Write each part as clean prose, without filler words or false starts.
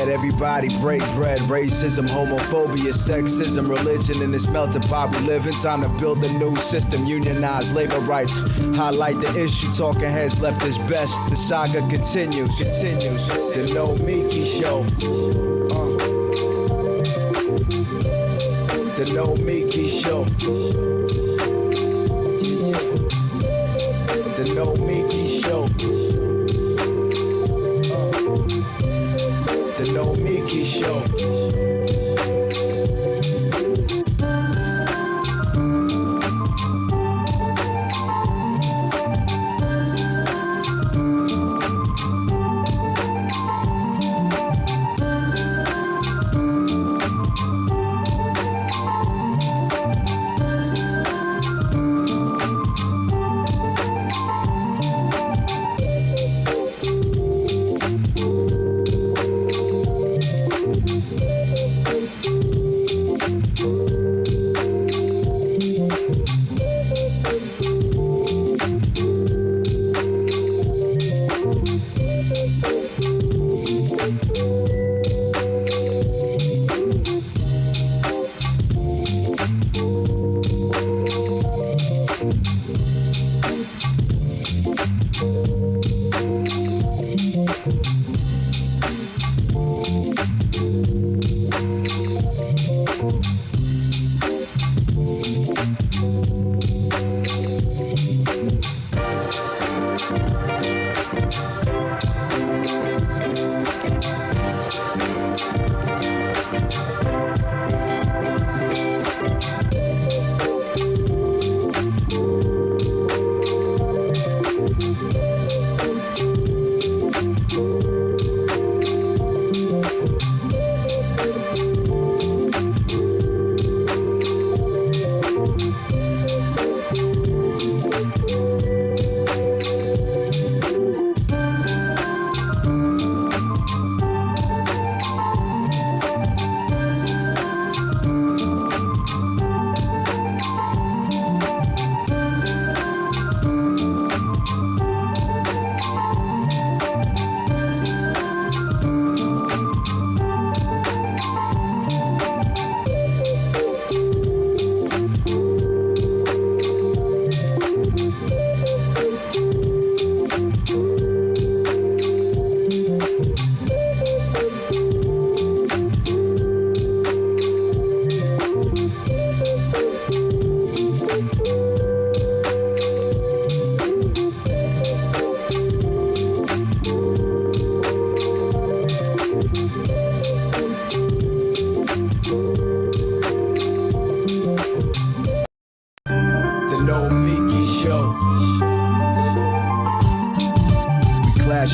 fed, everybody break bread. Racism, homophobia, sexism, religion in this melting pot we live in. Time to build a new system, unionize labor rights. Highlight the issue, talking heads left is best. The saga continues. The No Miki Show. The No Miki Show. The No Miki Show. The No Miki Show.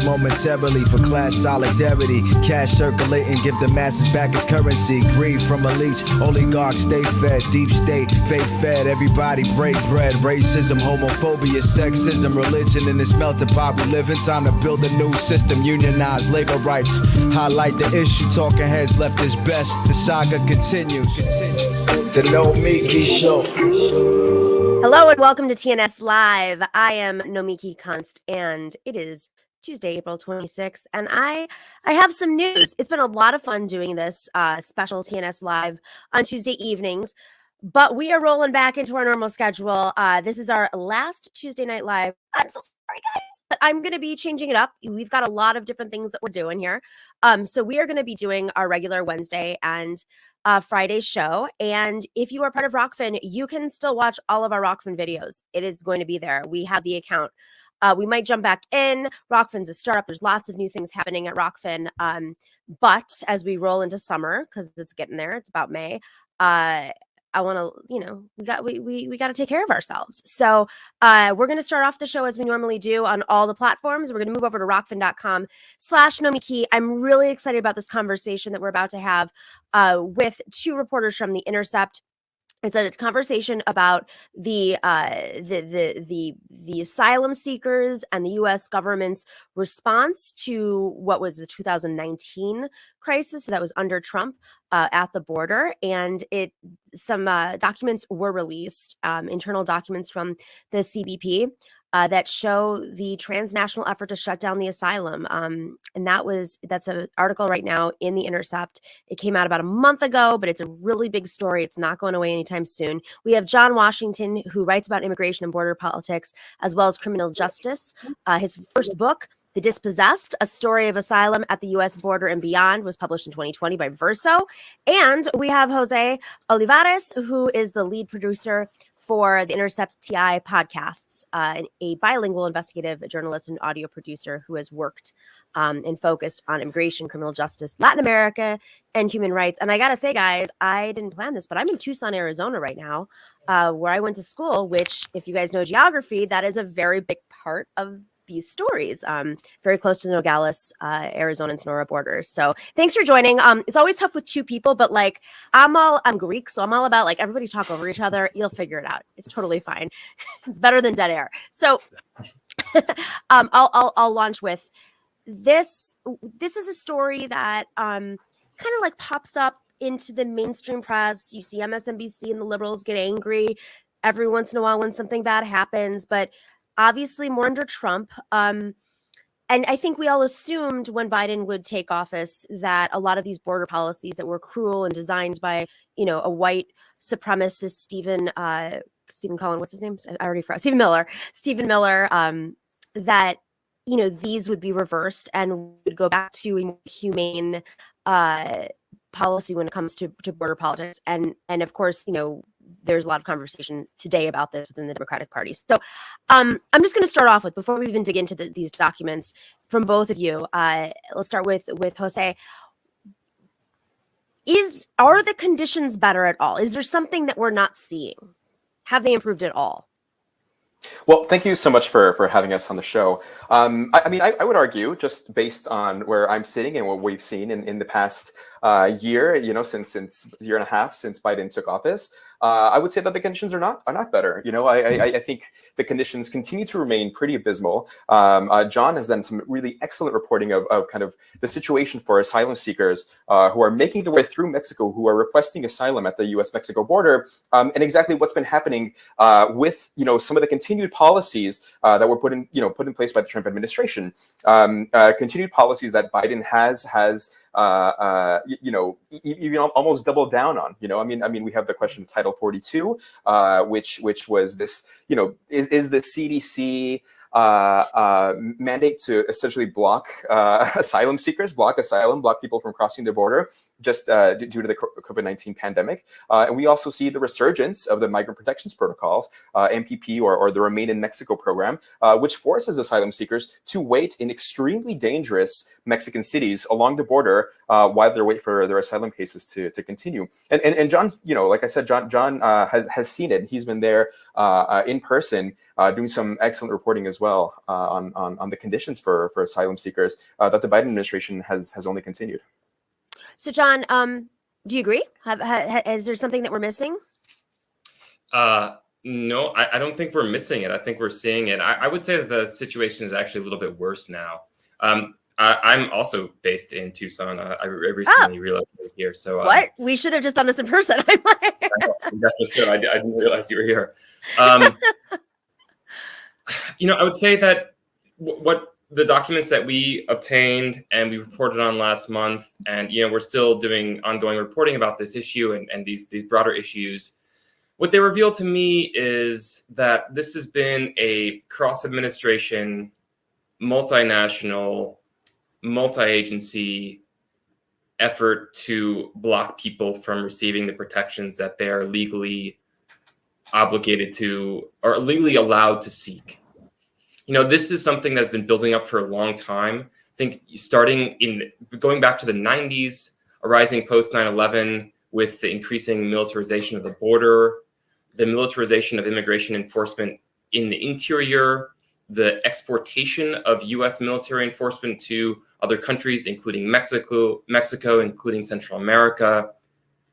Momentarily for class solidarity, cash circulating, give the masses back its currency. Greed from elites, oligarchs stay fed, deep state, fake fed, everybody break bread. Racism, homophobia, sexism, religion in this melting pot we live in. Time to build a new system, unionize labor rights. Highlight the issue, talking heads left is best. The saga continues. The No Miki Show. Hello and welcome to TNS Live. I am Nomiki Kunst and it is Tuesday, April 26th, and I have some news. It's been a lot of fun doing this special TNS Live on Tuesday evenings, but we are rolling back into our normal schedule. This is our last Tuesday Night Live. I'm so sorry, guys, but I'm going to be changing it up. We've got a lot of different things that we're doing here. So we are going to be doing our regular Wednesday and Friday show, and if you are part of Rockfin, you can still watch all of our Rockfin videos. It is going to be there. We have the account. We might jump back in. Rockfin's a startup. There's lots of new things happening at Rockfin. But as we roll into summer, because it's getting there, it's about May. I want to, we got to take care of ourselves. So we're going to start off the show as we normally do on all the platforms. We're going to move over to rockfin.com/Nomiki. I'm really excited about this conversation that we're about to have with two reporters from the Intercept. It's a conversation about the asylum seekers and the U.S. government's response to what was the 2019 crisis. So that was under Trump at the border, and some documents were released, internal documents from the CBP. that show the transnational effort to shut down the asylum. And that's an article right now in the Intercept. It came out about a month ago, but it's a really big story. It's not going away anytime soon. We have John Washington, who writes about immigration and border politics, as well as criminal justice. His first book, The Dispossessed, A Story of Asylum at the U.S. Border and Beyond, was published in 2020 by Verso. And we have José Olivares, who is the lead producer for the Intercept TI podcasts, a bilingual investigative journalist and audio producer who has worked and focused on immigration, criminal justice, Latin America, and human rights. And I got to say, guys, I didn't plan this, but I'm in Tucson, Arizona right now, where I went to school, which, if you guys know geography, that is a very big part of these stories, very close to the Nogales, Arizona and Sonora borders. So thanks for joining. It's always tough with two people, but like I'm Greek, so I'm all about like everybody talk over each other. You'll figure it out. It's totally fine. It's better than dead air. So I'll launch with this. This is a story that kind of like pops up into the mainstream press. You see MSNBC and the liberals get angry every once in a while when something bad happens, but obviously more under Trump. And I think we all assumed when Biden would take office that a lot of these border policies that were cruel and designed by, a white supremacist, Stephen Cohen, what's his name? I already forgot. Stephen Miller, that, these would be reversed and would go back to a more humane policy when it comes to border politics. And of course, there's a lot of conversation today about this within the Democratic Party. So I'm just going to start off with, before we even dig into these documents from both of you, let's start with Jose. Are the conditions better at all? Is there something that we're not seeing? Have they improved at all? Well, thank you so much for having us on the show. I would argue, just based on where I'm sitting and what we've seen in the past year, since year and a half since Biden took office, I would say that the conditions are not better. I think the conditions continue to remain pretty abysmal. John has done some really excellent reporting of kind of the situation for asylum seekers who are making their way through Mexico, who are requesting asylum at the U.S.-Mexico border, and exactly what's been happening with some of the continued policies that were put in place by the Trump administration. Continued policies that Biden has even almost doubled down on. We have the question of Title 42, which was this, is the CDC mandate to essentially block asylum seekers, block people from crossing the border just due to the COVID-19 pandemic. And we also see the resurgence of the Migrant Protections Protocols, MPP, or the Remain in Mexico program, which forces asylum seekers to wait in extremely dangerous Mexican cities along the border while they wait for their asylum cases to continue. And John's, like I said, John has seen it. He's been there in person, doing some excellent reporting as well on the conditions for asylum seekers that the Biden administration has only continued. So, John, do you agree? Is there something that we're missing? No, I don't think we're missing it. I think we're seeing it. I would say that the situation is actually a little bit worse now. I'm also based in Tucson. I recently relocated here. So what? We should have just done this in person. I didn't realize you were here. I would say that what the documents that we obtained and we reported on last month, and we're still doing ongoing reporting about this issue and these broader issues. What they reveal to me is that this has been a cross-administration, multinational, multi-agency effort to block people from receiving the protections that they are legally obligated to or legally allowed to seek. This is something that's been building up for a long time. I think going back to the 90s, arising post 9/11 with the increasing militarization of the border, the militarization of immigration enforcement in the interior, the exportation of U.S. military enforcement to other countries, including Mexico, including Central America.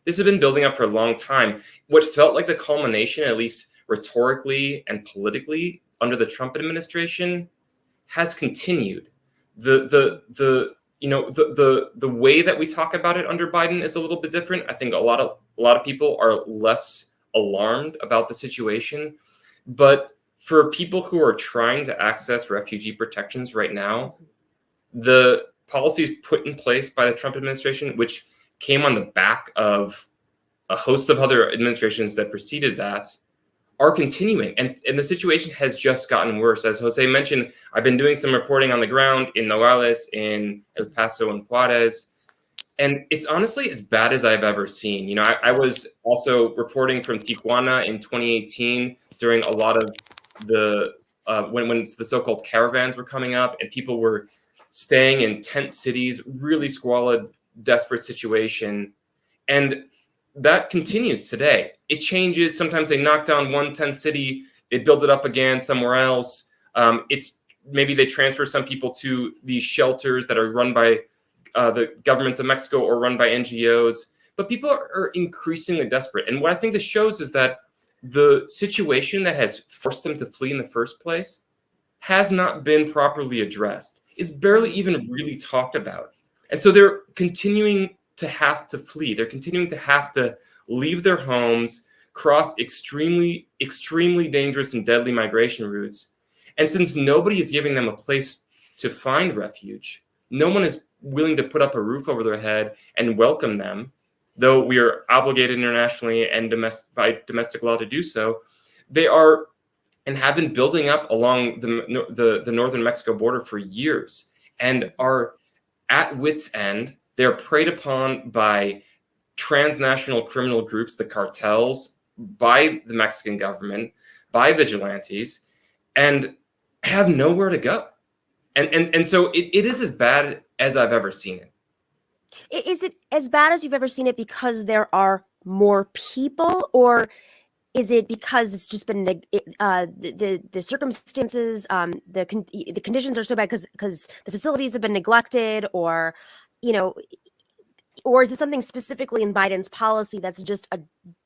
This has been building up for a long time. What felt like the culmination, at least rhetorically and politically, under the Trump administration, has continued. The way that we talk about it under Biden is a little bit different. I think a lot of people are less alarmed about the situation, but for people who are trying to access refugee protections right now, the policies put in place by the Trump administration, which came on the back of a host of other administrations that preceded that, are continuing. And the situation has just gotten worse. As Jose mentioned, I've been doing some reporting on the ground in Nogales, in El Paso, and Juarez. And it's honestly as bad as I've ever seen. You know, I was also reporting from Tijuana in 2018 during a lot of the, when the so-called caravans were coming up and people were staying in tent cities, really squalid, desperate situation. And that continues today. It changes. Sometimes they knock down one tent city, they build it up again somewhere else. It's maybe they transfer some people to these shelters that are run by the governments of Mexico or run by NGOs. But people are increasingly desperate. And what I think this shows is that the situation that has forced them to flee in the first place has not been properly addressed. It's barely even really talked about. And so they're continuing to have to flee. They're continuing to have to leave their homes, cross extremely, extremely dangerous and deadly migration routes. And since nobody is giving them a place to find refuge, no one is willing to put up a roof over their head and welcome them, though we are obligated internationally and by domestic law to do so. They are and have been building up along the northern Mexico border for years and are at wit's end. They're preyed upon by transnational criminal groups, the cartels, by the Mexican government, by vigilantes, and have nowhere to go. And so it is as bad as I've ever seen it. Is it as bad as you've ever seen it because there are more people, or is it because it's just been the circumstances, the conditions are so bad because the facilities have been neglected, or or is it something specifically in Biden's policy that's just a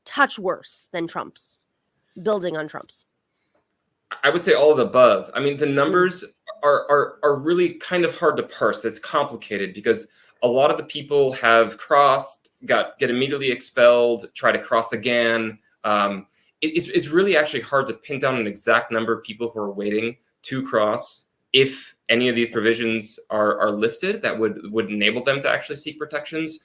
touch worse than Trump's, building on Trump's? I would say all of the above. I mean, the numbers are really kind of hard to parse. It's complicated because a lot of the people have crossed, get immediately expelled, try to cross again. It's really actually hard to pin down an exact number of people who are waiting to cross if any of these provisions are lifted that would enable them to actually seek protections.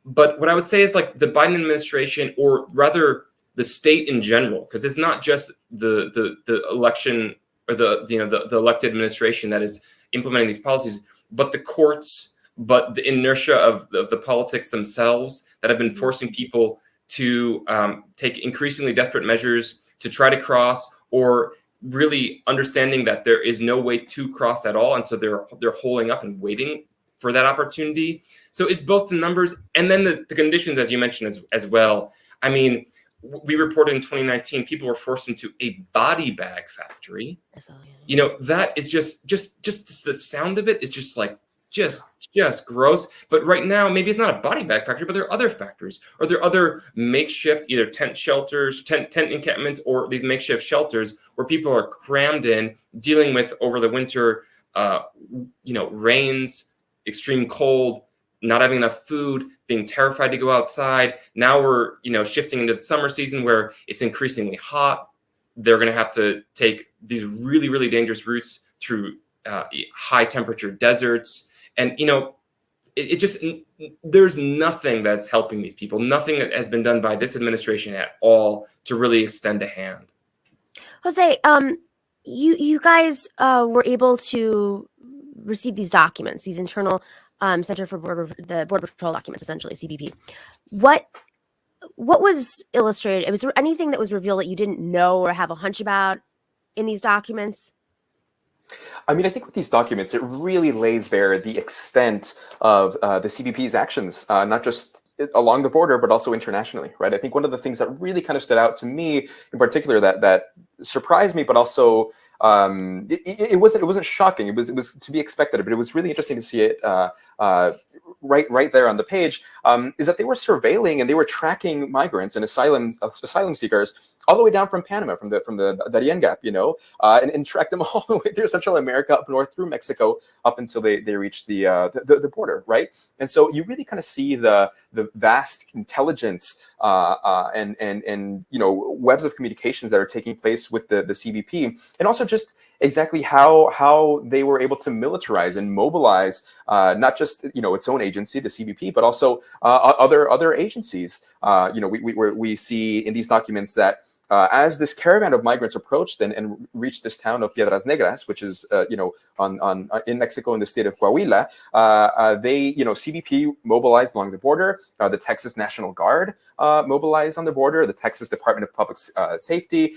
But what I would say is, like, the Biden administration, or rather the state in general, because it's not just the election or the elected administration that is implementing these policies, but the courts, but the inertia of the politics themselves that have been forcing people to take increasingly desperate measures to try to cross, or really understanding that there is no way to cross at all, and so they're holding up and waiting for that opportunity. So it's both the numbers and then the conditions, as you mentioned, as well. I mean, we reported in 2019 people were forced into a body bag factory. That is just the sound of it is just like just gross. But right now, maybe it's not a body bag factory, but there are other factories, or there are other makeshift either tent shelters, tent encampments, or these makeshift shelters where people are crammed in, dealing with over the winter, rains, extreme cold, not having enough food, being terrified to go outside. Now we're, shifting into the summer season where it's increasingly hot. They're going to have to take these really, really dangerous routes through high temperature deserts. And, there's nothing that's helping these people. Nothing that has been done by this administration at all to really extend a hand. Jose, you guys were able to receive these documents, these internal Center for Border Patrol documents, essentially CBP. What was illustrated? Was there anything that was revealed that you didn't know or have a hunch about in these documents? I mean, I think with these documents, it really lays bare the extent of the CBP's actions, not just along the border, but also internationally, right? I think one of the things that really kind of stood out to me in particular that surprised me, but also it wasn't shocking. It was to be expected, but it was really interesting to see it right there on the page, is that they were surveilling and they were tracking migrants and asylum seekers all the way down from Panama, from the Darien Gap, and track them all the way through Central America, up north through Mexico, up until they reach the border, right? And so you really kind of see the vast intelligence and webs of communications that are taking place with the CBP, and also just exactly how they were able to militarize and mobilize not just its own agency, the CBP, but also other agencies. We see in these documents that as this caravan of migrants approached and reached this town of Piedras Negras, which is in Mexico in the state of Coahuila, CBP mobilized along the border. The Texas National Guard mobilized on the border. The Texas Department of Public Safety,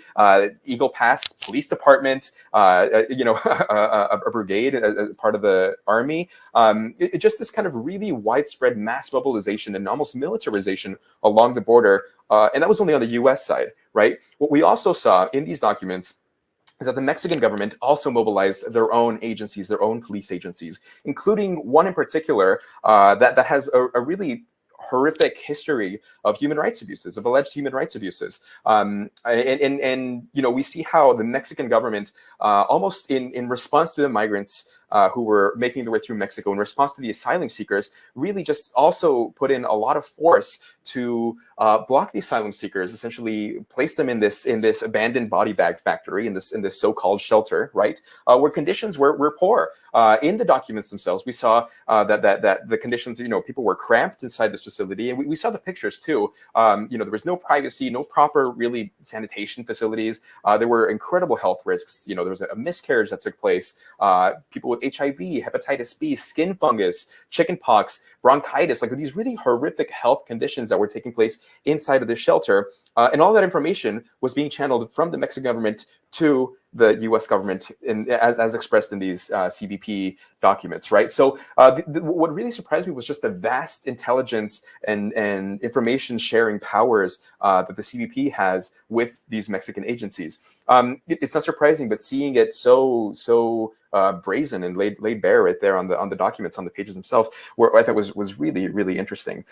Eagle Pass Police Department, a brigade, part of the army. Just this kind of really widespread mass mobilization and almost militarization along the border. And that was only on the U.S. side, right? What we also saw in these documents is that the Mexican government also mobilized their own agencies, their own police agencies, including one in particular that has a really horrific history of human rights abuses, of alleged human rights abuses. We see how the Mexican government, almost in response to the migrants who were making their way through Mexico, in response to the asylum seekers, really just also put in a lot of force to block the asylum seekers, essentially place them in this abandoned body bag factory, in this so-called shelter, right, where conditions were poor. In the documents themselves, we saw that the conditions, people were cramped inside this facility, and we saw the pictures too. There was no privacy, no proper really sanitation facilities. There were incredible health risks. There was a miscarriage that took place. People with HIV, hepatitis B, skin fungus, chickenpox, bronchitis, like these really horrific health conditions that were taking place inside of this shelter. And all that information was being channeled from the Mexican government to the U.S. government, as expressed in these CBP documents, right? So what really surprised me was just the vast intelligence and information sharing powers that the CBP has with these Mexican agencies. It's not surprising, but seeing it so brazen and laid bare right there on the documents, on the pages themselves, where I thought was really, really interesting.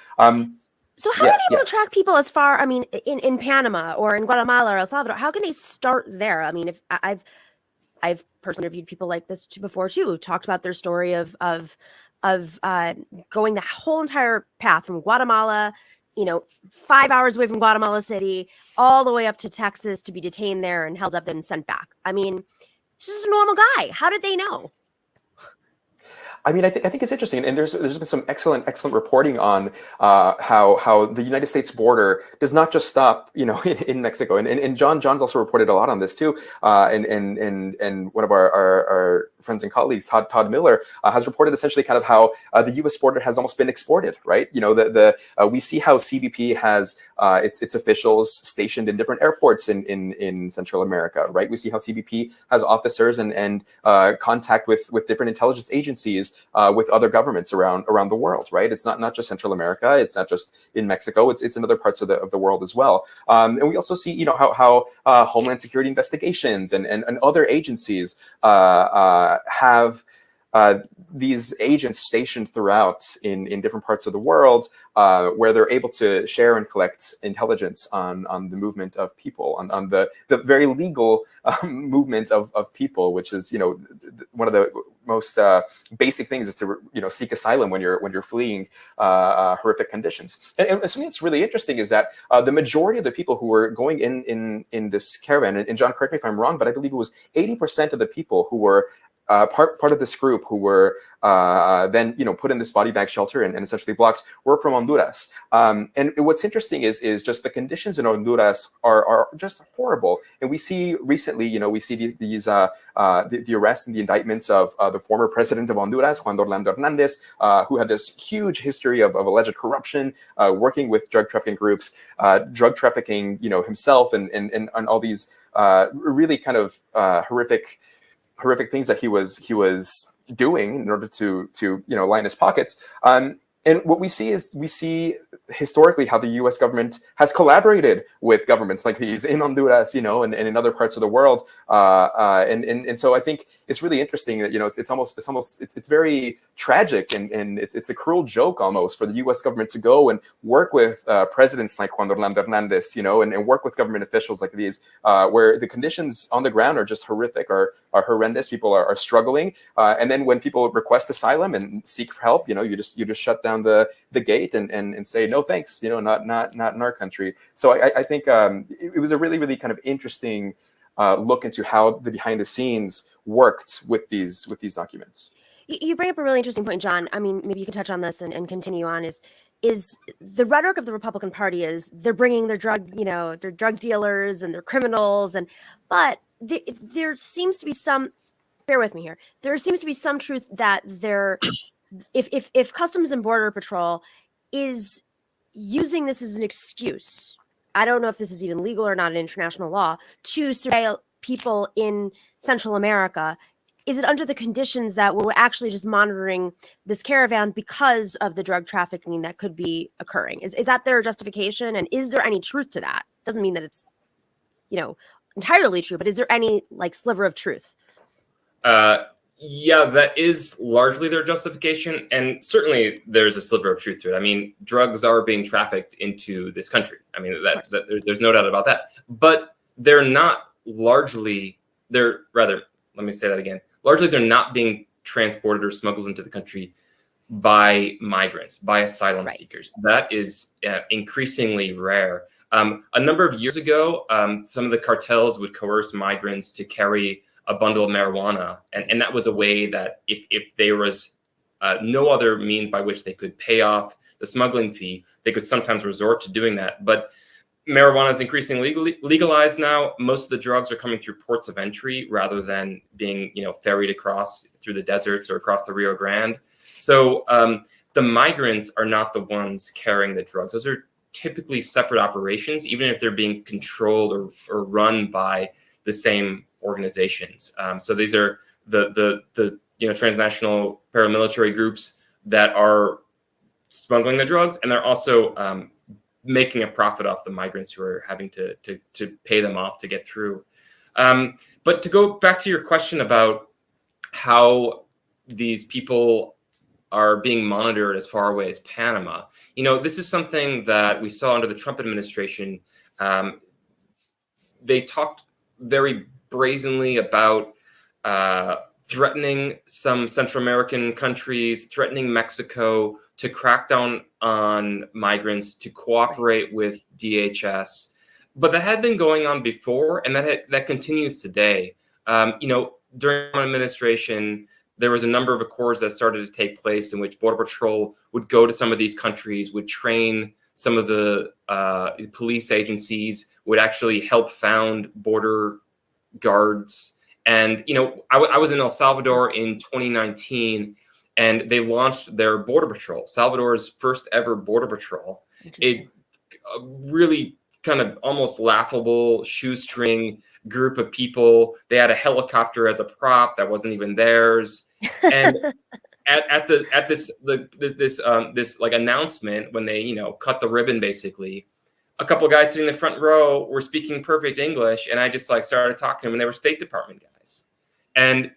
So how are they able to track people as far, in Panama or in Guatemala or El Salvador? How can they start there? I mean, if I've personally interviewed people like this before too, who talked about their story of going the whole entire path from Guatemala, 5 hours away from Guatemala City, all the way up to Texas to be detained there and held up and sent back. I mean, he's just a normal guy. How did they know? I think it's interesting, and there's been some excellent reporting on how the United States border does not just stop, in Mexico, and John's also reported a lot on this too, and one of our friends and colleagues, Todd Miller, has reported essentially kind of how the U.S. border has almost been exported, right? We see how CBP has its officials stationed in different airports in Central America, right? We see how CBP has officers and contact with different intelligence agencies. With other governments around the world, right? It's not just Central America. It's not just in Mexico. It's in other parts of the world as well. And we also see, how Homeland Security investigations and other agencies have these agents stationed throughout in different parts of the world, where they're able to share and collect intelligence on the movement of people, on the very legal movement of people, which is one of the most basic things is to seek asylum when you're fleeing horrific conditions. And something that's really interesting is that the majority of the people who were going in this caravan, and John, correct me if I'm wrong, but I believe it was 80% of the people who were part of this group who were then put in this body bag shelter and essentially blocked were from Honduras. And what's interesting is just the conditions in Honduras are just horrible. And we see recently, we see the arrest and the indictments of the former president of Honduras, Juan Hernandez, who had this huge history of alleged corruption, working with drug trafficking groups, drug trafficking, himself, and all these really kind of horrific things that he was doing in order to line his pockets. And what we see historically how the U.S. government has collaborated with governments like these in Honduras, and in other parts of the world. And so I think it's really interesting that, it's very tragic and it's a cruel joke almost for the U.S. government to go and work with presidents like Juan Hernandez, and work with government officials like these, where the conditions on the ground are just horrific, are horrendous. People are struggling. And then when people request asylum and seek for help, you just shut down the gate and say, no, no thanks, not in our country. So I think it was a really, really kind of interesting look into how the behind the scenes worked with these documents. You bring up a really interesting point, John. I mean, maybe you can touch on this and continue on. Is the rhetoric of the Republican Party is they're bringing their drug dealers and their criminals, but there seems to be some. Bear with me here. There seems to be some truth that if Customs and Border Patrol is using this as an excuse, I don't know if this is even legal or not in international law, to surveil people in Central America. Is it under the conditions that we're actually just monitoring this caravan because of the drug trafficking that could be occurring? Is that their justification? And is there any truth to that? Doesn't mean that it's, entirely true, but is there any sliver of truth? Yeah, that is largely their justification. And certainly there's a sliver of truth to it. I mean, drugs are being trafficked into this country. I mean, there's no doubt about that. But they're not largely, let me say that again. Largely, they're not being transported or smuggled into the country by migrants, by asylum seekers. That is increasingly rare. A number of years ago, some of the cartels would coerce migrants to carry a bundle of marijuana. And that was a way that if there was no other means by which they could pay off the smuggling fee, they could sometimes resort to doing that. But marijuana is increasingly legalized now. Most of the drugs are coming through ports of entry rather than being, ferried across through the deserts or across the Rio Grande. So the migrants are not the ones carrying the drugs. Those are typically separate operations, even if they're being controlled or run by the same organizations. So these are the transnational paramilitary groups that are smuggling the drugs, and they're also making a profit off the migrants who are having to pay them off to get through. But to go back to your question about how these people are being monitored as far away as Panama, this is something that we saw under the Trump administration. They talked very brazenly about threatening some Central American countries, threatening Mexico to crack down on migrants, to cooperate with DHS. But that had been going on before, and that continues today. During my administration, there was a number of accords that started to take place in which Border Patrol would go to some of these countries, would train some of the police agencies, would actually help found border guards. And, I was in El Salvador in 2019, and they launched their Border Patrol, Salvador's first ever Border Patrol. A really kind of almost laughable shoestring group of people. They had a helicopter as a prop that wasn't even theirs. And at this announcement, when they cut the ribbon, basically, a couple of guys sitting in the front row were speaking perfect English, and I just started talking to them, and they were State Department guys. And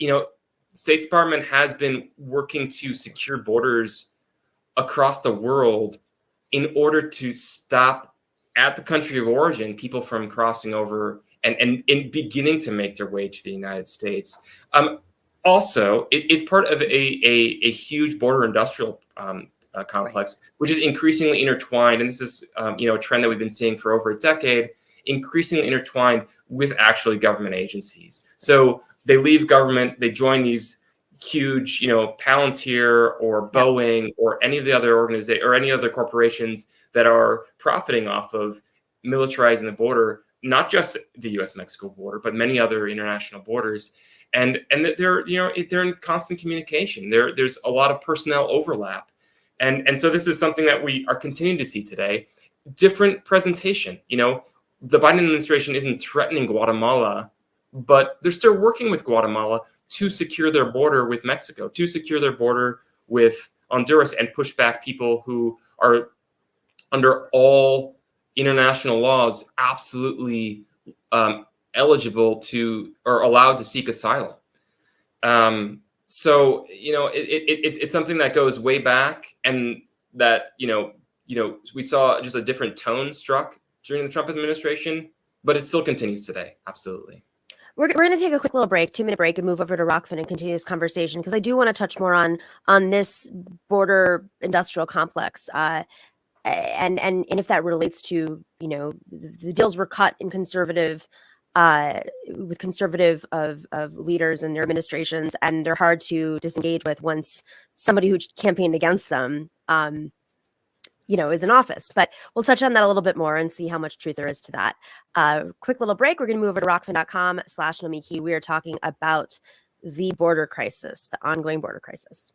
State Department has been working to secure borders across the world in order to stop at the country of origin people from crossing over and beginning to make their way to the United States. Also, it is part of a huge border industrial complex, which is increasingly intertwined. And this is a trend that we've been seeing for over a decade, increasingly intertwined with actually government agencies. So they leave government, they join these huge, Palantir or Boeing or any of the other organizations or any other corporations that are profiting off of militarizing the border, not just the U.S.-Mexico border, but many other international borders. And they're in constant communication. There's a lot of personnel overlap. And so this is something that we are continuing to see today. Different presentation. The Biden administration isn't threatening Guatemala, but they're still working with Guatemala to secure their border with Mexico, to secure their border with Honduras, and push back people who are under all international laws absolutely eligible to or allowed to seek asylum. So it's something that goes way back, and that we saw just a different tone struck during the Trump administration, but it still continues today. Absolutely. We're going to take a quick little break, 2-minute break, and move over to Rockfin and continue this conversation, because I do want to touch more on this border industrial complex. and if that relates to, you know, the deals were cut in conservative with conservative of leaders and their administrations, and they're hard to disengage with once somebody who campaigned against them you know, is in office. But we'll touch on that a little bit more and see how much truth there is to that. Quick little break. We're going to move over to rockfin.com/Nomiki. We are talking about the border crisis, the ongoing border crisis.